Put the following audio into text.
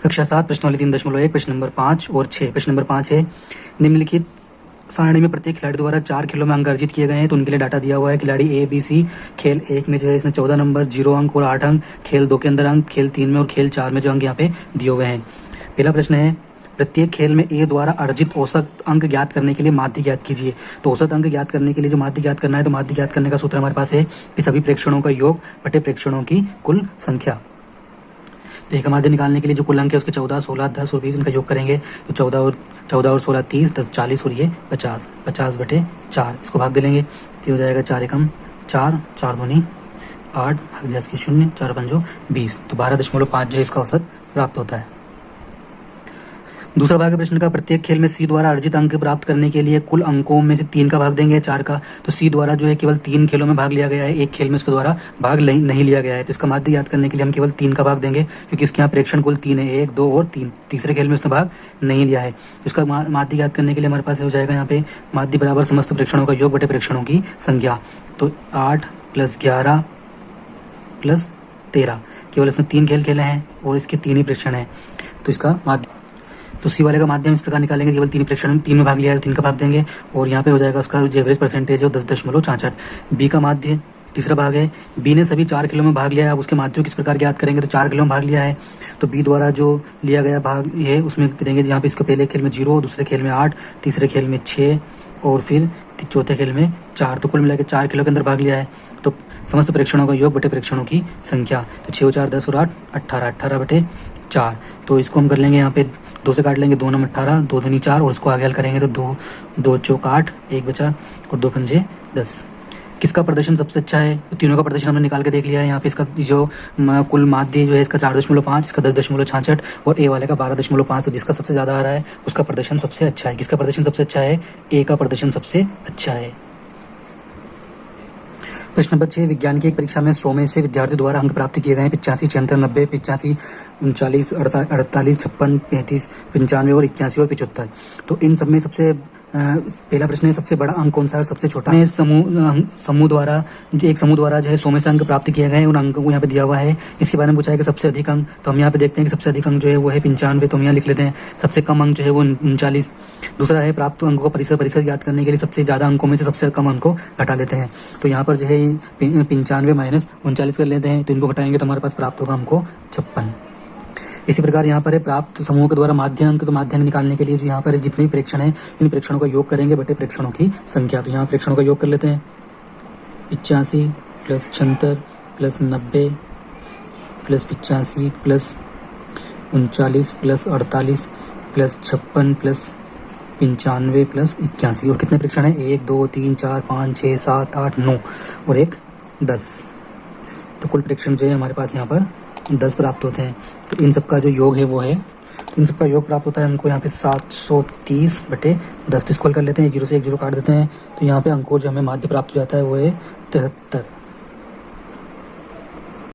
कक्षा 7 प्रश्नावली 3.1 प्रश्न नंबर 5 और 6। प्रश्न नंबर 5 है, निम्नलिखित सारणी में प्रत्येक खिलाड़ी द्वारा 4 खेलों में अंक अर्जित किए गए हैं। तो उनके लिए डाटा दिया हुआ है। खिलाड़ी ए बी सी, खेल 1 में जो है इसने 14 नंबर 0 अंक और 8 अंक, खेल 2 के अंदर अंक, खेल 3 में और खेल 4 में जो अंक यहाँ पे दिए हुए हैं। पहला प्रश्न है, प्रत्येक खेल में ए द्वारा अर्जित औसत अंक ज्ञात करने के लिए माध्य ज्ञात कीजिए। तो औसत अंक ज्ञात करने के लिए जो माध्य ज्ञात करना है, तो माध्य ज्ञात करने का सूत्र हमारे पास है कि सभी प्रेक्षणों का योग बटे प्रेक्षणों की कुल संख्या। तो एक माध्य निकालने के लिए जो कुल अंक है उसके 14, 16, 10 और 20 इनका योग करेंगे तो 14 और 16 30, 10 40 और ये 50, 50 बटे 4 इसको भाग दे लेंगे तो हो जाएगा 4 एकम 4, 4 दूनी 8, भाग इसकी 0, 4 पंजो 20। तो 12.5 जो इसका औसत प्राप्त होता है। दूसरा भाग है प्रश्न का, प्रत्येक खेल में सी द्वारा अर्जित अंक प्राप्त करने के लिए कुल अंकों में से 3 का भाग देंगे 4 का। तो सी द्वारा जो है केवल 3 खेलों में भाग लिया गया है, एक खेल में उसके द्वारा भाग नहीं लिया गया है। तो इसका माध्य याद करने के लिए हम केवल 3 का भाग देंगे क्योंकि इसके यहाँ प्रेक्षण कुल 3 है, 1, 2 और 3। तीसरे खेल में उसने भाग नहीं लिया है। इसका माध्य याद करने के लिए हमारे पास हो जाएगा यहाँ पे माध्य बराबर समस्त प्रेक्षणों का योग बटे प्रेक्षणों की संख्या। तो 8 + 11 + 13, केवल इसने 3 खेल खेले हैं और इसके 3 ही प्रेक्षण है। तो इसका माध्य, तो सी वाले का माध्यम इस प्रकार निकालेंगे, केवल 3 प्रेक्षण 3 में भाग लिया है, 3 का भाग देंगे और यहाँ पे हो जाएगा उसका जो एवरेज परसेंटेज है 10.66। बी का माध्य तीसरा भाग है, बी ने सभी 4 खेलों में भाग लिया है। अब उसके माध्य किस प्रकार ज्ञात करेंगे, तो 4 खेलों में भाग लिया है तो बी द्वारा जो लिया गया भाग है उसमें करेंगे जहाँ पे इसको पहले खेल में 0, दूसरे खेल में 8, तीसरे खेल में 6 और फिर चौथे खेल में 4। तो कुल मिला के 4 खेलों के अंदर भाग लिया है। तो समस्त प्रेक्षणों का योग बटे प्रेक्षणों की संख्या, तो 6 और 4 10 और 8 18, 18 बटे 4। तो इसको हम कर लेंगे यहाँ पे 2 से काट लेंगे, 2 9 18, 2 दूनी 4 और उसको आगे हल करेंगे तो 2 चौक 8, 1 बचा और 2 पंजे 10। किसका प्रदर्शन सबसे अच्छा है, तो तीनों का प्रदर्शन हमने निकाल के देख लिया है। यहाँ पे इसका जो कुल माध्य जो है इसका 4.5, इसका 10.66 और ए वाले का 12.5। तो जिसका सबसे ज़्यादा आ रहा है उसका प्रदर्शन सबसे अच्छा है। किसका प्रदर्शन सबसे अच्छा है, ए का प्रदर्शन सबसे अच्छा है। प्रश्न नंबर 6, विज्ञान की एक परीक्षा में 100 में से विद्यार्थियों द्वारा अंक प्राप्त किए गए हैं 85, 76, 90, 85, 39, 48, 56, 35, 95 और 81 और 75। तो इन सब में सबसे पहला प्रश्न है, सबसे बड़ा अंक कौन सा है और सबसे छोटा है। समूह द्वारा जो है 100 में से अंक प्राप्त किए गए हैं, उन अंकों को यहाँ पे दिया हुआ है। इसके बारे में पूछा है कि सबसे अधिक अंक, तो हम यहाँ पे देखते हैं कि सबसे अधिक अंक जो है वो है 95, तो हम यहाँ लिख लेते हैं। सबसे कम अंक जो है वो 39। दूसरा है प्राप्त अंकों का परिसर याद करने के लिए सबसे ज़्यादा अंकों में से सबसे कम अंक को घटा लेते हैं। तो यहाँ पर जो है 95 - 39 कर लेते हैं, तो इनको घटाएंगे तो हमारे पास प्राप्त होगा हमको 56। इसी प्रकार यहाँ पर है प्राप्त समूह के द्वारा माध्य अंक, तो माध्य अंक निकालने के लिए जो यहाँ पर जितने भी प्रेक्षण है इन प्रेक्षणों का योग करेंगे बटे प्रेक्षणों की संख्या। तो यहाँ प्रेक्षणों का योग कर लेते हैं, 85 + 76 + 90 + 85 + 39 + 48 + 56 + 95 + 81। और कितने प्रेक्षण है, 1 2 3 4 5 6 7 8 9 और 1 10। तो कुल प्रेक्षण जो है हमारे पास यहाँ पर 10 प्राप्त होते हैं। तो इन सब का जो योग है वो है, इन सब का योग प्राप्त होता है हमको यहाँ पे 730 बटे 10। तो इसको हल कर लेते हैं, 0 से 1 0 काट देते हैं। तो यहाँ पे अंकों जो हमें माध्य प्राप्त हो जाता है वो है 73।